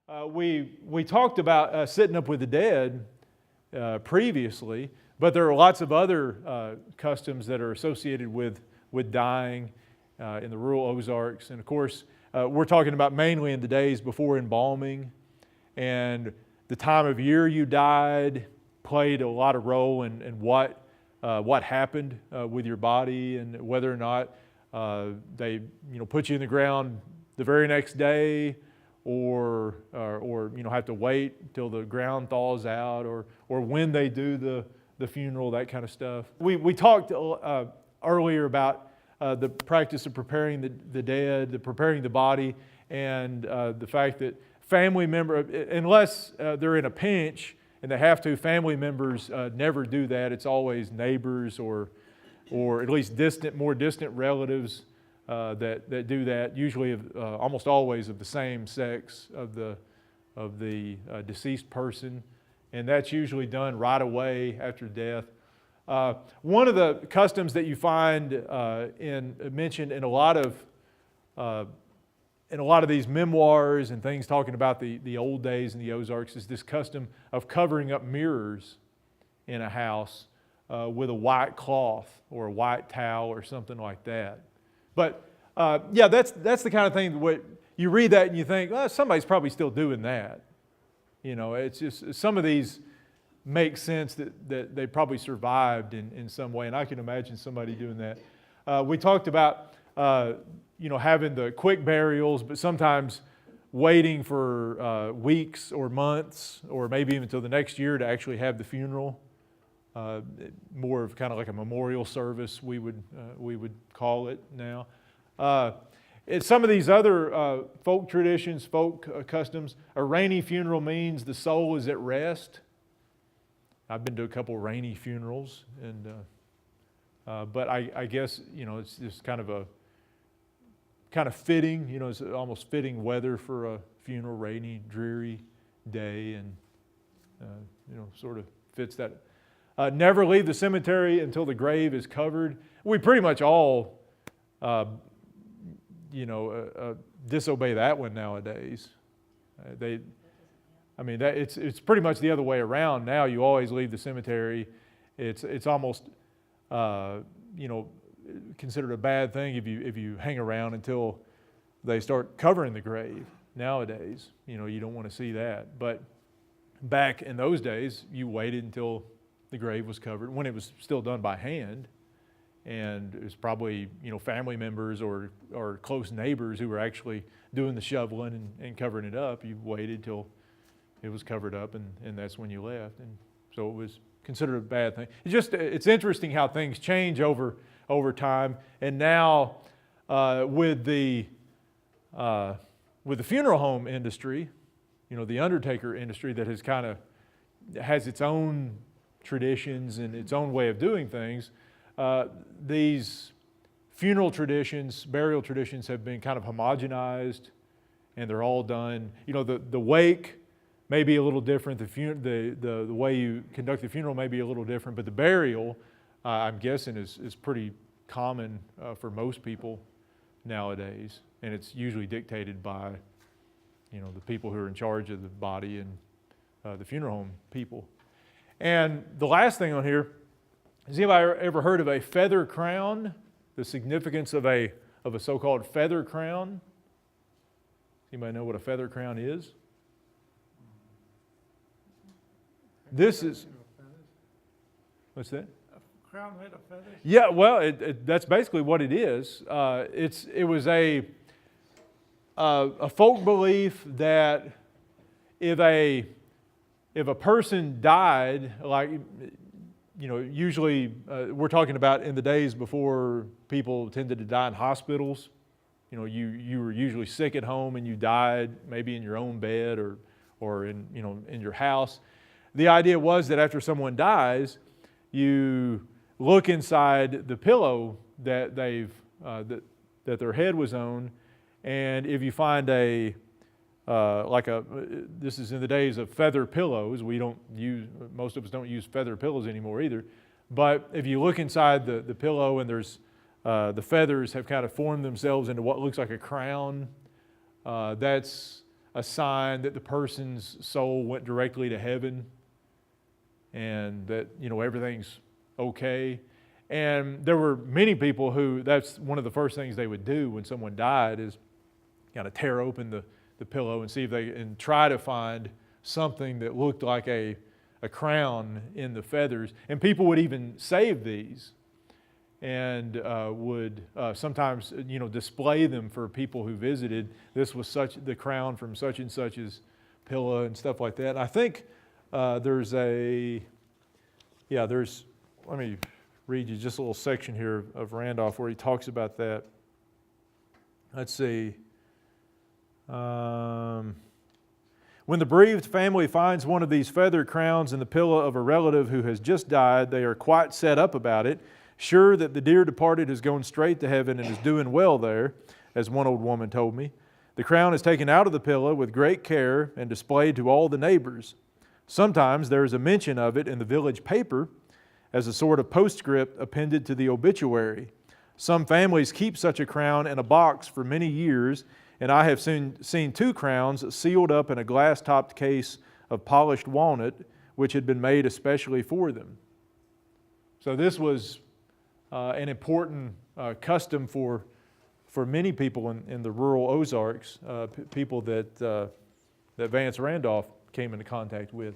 We talked about sitting up with the dead previously, but there are lots of other customs that are associated with dying in the rural Ozarks. And of course, we're talking about mainly in the days before embalming, and the time of year you died played a lot of role in what happened with your body, and whether or not they put you in the ground the very next day, or have to wait till the ground thaws out, or when they do the funeral, that kind of stuff. We talked earlier about the practice of preparing the dead, preparing the body, and the fact that family member, unless they're in a pinch and they have to, family members never do that. It's always neighbors or at least more distant relatives that do that, usually almost always of the same sex of the deceased person, and that's usually done right away after death. One of the customs that you find mentioned in a lot of these memoirs and things talking about the old days in the Ozarks is this custom of covering up mirrors in a house with a white cloth or a white towel or something like that. But that's the kind of thing what you read that and you think, well, somebody's probably still doing that. It's just some of these make sense that they probably survived in some way, and I can imagine somebody doing that. We talked about having the quick burials, but sometimes waiting for weeks or months, or maybe even until the next year to actually have the funeral. More of kind of like a memorial service, we would call it now. Some of these other folk traditions, folk customs, a rainy funeral means the soul is at rest. I've been to a couple rainy funerals, and but I guess it's just kind of fitting. It's almost fitting weather for a funeral, rainy, dreary day, and sort of fits that. Never leave the cemetery until the grave is covered. We pretty much all, disobey that one nowadays. It's pretty much the other way around now. You always leave the cemetery. It's almost considered a bad thing if you hang around until they start covering the grave. Nowadays, you don't want to see that. But back in those days, you waited until the grave was covered, when it was still done by hand, and it was probably family members or close neighbors who were actually doing the shoveling and covering it up. You waited till it was covered up, and that's when you left, and so it was considered a bad thing. It's interesting how things change over time, and now with the funeral home industry, the undertaker industry that has its own traditions and its own way of doing things. These funeral traditions, burial traditions have been kind of homogenized, and they're all done. The wake may be a little different. The way you conduct the funeral may be a little different, but the burial, I'm guessing, is pretty common for most people nowadays, and it's usually dictated by the people who are in charge of the body and the funeral home people. And the last thing on here, has anybody ever heard of a feather crown? The significance of a so-called feather crown? Anybody know what a feather crown is? This is, what's that? A crown made of feathers? Yeah, well, that's basically what it is. It was a folk belief that if a person died, usually we're talking about in the days before people tended to die in hospitals. You were usually sick at home and you died maybe in your own bed or in your house. The idea was that after someone dies, you look inside the pillow that that their head was on, and if you find this is in the days of feather pillows. Most of us don't use feather pillows anymore either. But if you look inside the pillow and there's the feathers have kind of formed themselves into what looks like a crown, that's a sign that the person's soul went directly to heaven and that, everything's okay. And there were many people who, that's one of the first things they would do when someone died is kind of tear open the pillow and see if they, and try to find something that looked like a crown in the feathers. And people would even save these and would sometimes, display them for people who visited. This was the crown from such and such's pillow and stuff like that. And I think let me read you just a little section here of Randolph where he talks about that. Let's see. When the bereaved family finds one of these feather crowns in the pillow of a relative who has just died, they are quite set up about it, sure that the dear departed has gone straight to heaven and is doing well there, as one old woman told me. The crown is taken out of the pillow with great care and displayed to all the neighbors. Sometimes there is a mention of it in the village paper as a sort of postscript appended to the obituary. Some families keep such a crown in a box for many years, and I have seen 2 crowns sealed up in a glass-topped case of polished walnut, which had been made especially for them. So this was an important custom for many people in the rural Ozarks, people that Vance Randolph came into contact with.